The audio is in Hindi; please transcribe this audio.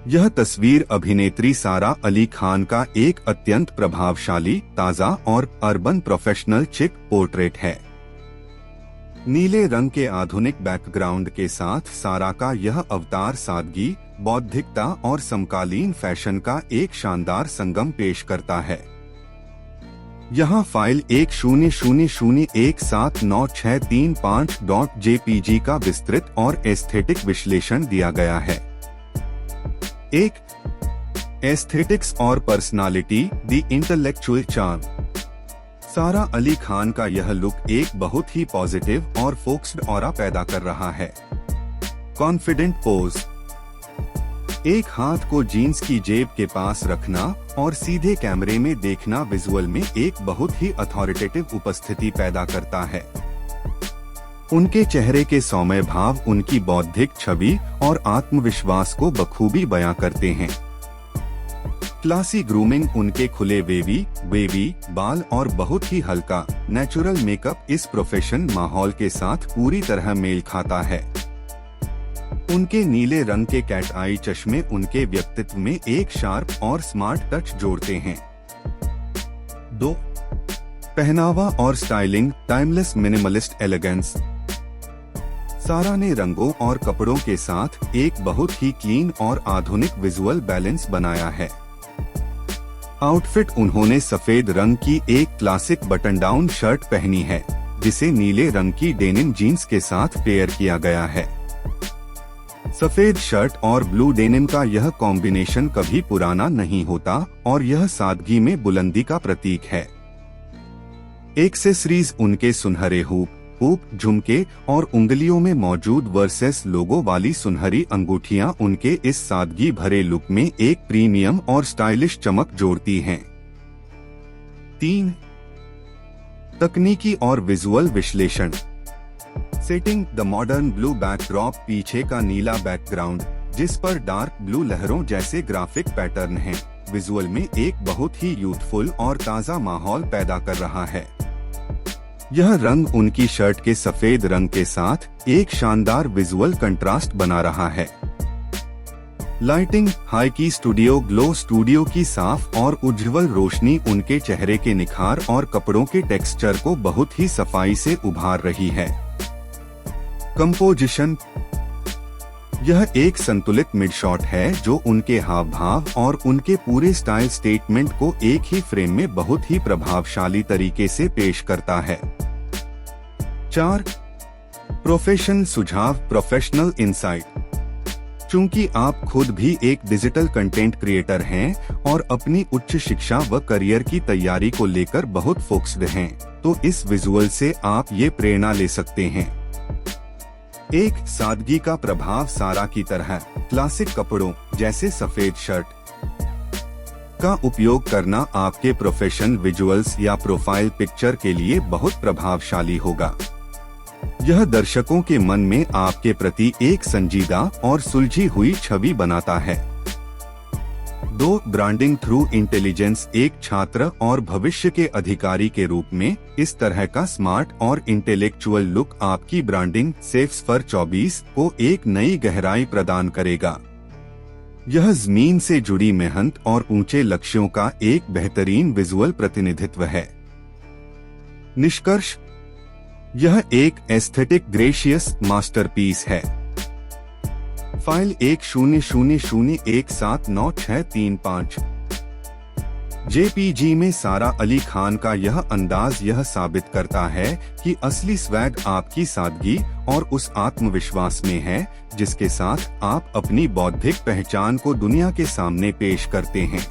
यह तस्वीर अभिनेत्री सारा अली खान का एक अत्यंत प्रभावशाली, ताज़ा और अर्बन प्रोफेशनल चिक पोर्ट्रेट है। नीले रंग के आधुनिक बैकग्राउंड के साथ सारा का यह अवतार सादगी, बौद्धिकता और समकालीन फैशन का एक शानदार संगम पेश करता है। यहाँ फाइल 1000179635.jpg का विस्तृत और एस्थेटिक विश्लेषण दिया गया है। एक एस्थेटिक्स और पर्सनालिटी, द इंटेलेक्चुअल चार्म। सारा अली खान का यह लुक एक बहुत ही पॉजिटिव और फोकस्ड ऑरा पैदा कर रहा है। कॉन्फिडेंट पोज, एक हाथ को जीन्स की जेब के पास रखना और सीधे कैमरे में देखना विजुअल में एक बहुत ही अथॉरिटेटिव उपस्थिति पैदा करता है। उनके चेहरे के सौम्य भाव उनकी बौद्धिक छवि और आत्मविश्वास को बखूबी बयां करते हैं। क्लासी ग्रूमिंग, उनके खुले वेवी बाल और बहुत ही हल्का नेचुरल मेकअप इस प्रोफेशन माहौल के साथ पूरी तरह मेल खाता है। उनके नीले रंग के कैट आई चश्मे उनके व्यक्तित्व में एक शार्प और स्मार्ट टच जोड़ते हैं। 2. पहनावा और स्टाइलिंग, टाइमलेस मिनिमलिस्ट एलिगेंस। सारा ने रंगों और कपड़ों के साथ एक बहुत ही क्लीन और आधुनिक विजुअल बैलेंस बनाया है। आउटफिट, उन्होंने सफेद रंग की एक क्लासिक बटन डाउन शर्ट पहनी है जिसे नीले रंग की डेनिम जीन्स के साथ पेयर किया गया है। सफेद शर्ट और ब्लू डेनिम का यह कॉम्बिनेशन कभी पुराना नहीं होता और यह सादगी में बुलंदी का प्रतीक है। एक्सेसरीज, उनके सुनहरे हुप, झुमके और उंगलियों में मौजूद वर्सेस लोगो वाली सुनहरी अंगूठियां उनके इस सादगी भरे लुक में एक प्रीमियम और स्टाइलिश चमक जोड़ती हैं। 3. तकनीकी और विजुअल विश्लेषण। Setting, the modern blue backdrop, पीछे का नीला बैकग्राउंड जिस पर डार्क ब्लू लहरों जैसे ग्राफिक पैटर्न हैं, विजुअल में एक बहुत ही यूथफुल और ताज़ा माहौल पैदा कर रहा है। यह रंग उनकी शर्ट के सफेद रंग के साथ एक शानदार विजुअल कंट्रास्ट बना रहा है। लाइटिंग, हाई की स्टूडियो ग्लो, स्टूडियो की साफ और उज्ज्वल रोशनी उनके चेहरे के निखार और कपड़ों के टेक्सचर को बहुत ही सफाई से उभार रही है। कंपोजिशन, यह एक संतुलित मिड शॉट है जो उनके हाव भाव और उनके पूरे स्टाइल स्टेटमेंट को एक ही फ्रेम में बहुत ही प्रभावशाली तरीके से पेश करता है। 4. प्रोफेशन सुझाव, प्रोफेशनल इंसाइट। चूंकि आप खुद भी एक डिजिटल कंटेंट क्रिएटर हैं और अपनी उच्च शिक्षा व करियर की तैयारी को लेकर बहुत फोकस्ड हैं, तो इस विजुअल से आप ये प्रेरणा ले सकते हैं। 1. सादगी का प्रभाव, सारा की तरह क्लासिक कपड़ों जैसे सफेद शर्ट का उपयोग करना आपके प्रोफेशन विजुअल्स या प्रोफाइल पिक्चर के लिए बहुत प्रभावशाली होगा। यह दर्शकों के मन में आपके प्रति एक संजीदा और सुलझी हुई छवि बनाता है। 2. ब्रांडिंग थ्रू इंटेलिजेंस, एक छात्र और भविष्य के अधिकारी के रूप में इस तरह का स्मार्ट और इंटेलेक्चुअल लुक आपकी ब्रांडिंग सेफ्स फॉर 24 को एक नई गहराई प्रदान करेगा। यह जमीन से जुड़ी मेहनत और ऊंचे लक्ष्यों का एक बेहतरीन विजुअल प्रतिनिधित्व है। निष्कर्ष, यह एक एस्थेटिक ग्रेशियस मास्टरपीस है। फाइल 1000179635 JPG में सारा अली खान का यह अंदाज यह साबित करता है कि असली स्वैग आपकी सादगी और उस आत्मविश्वास में है जिसके साथ आप अपनी बौद्धिक पहचान को दुनिया के सामने पेश करते हैं।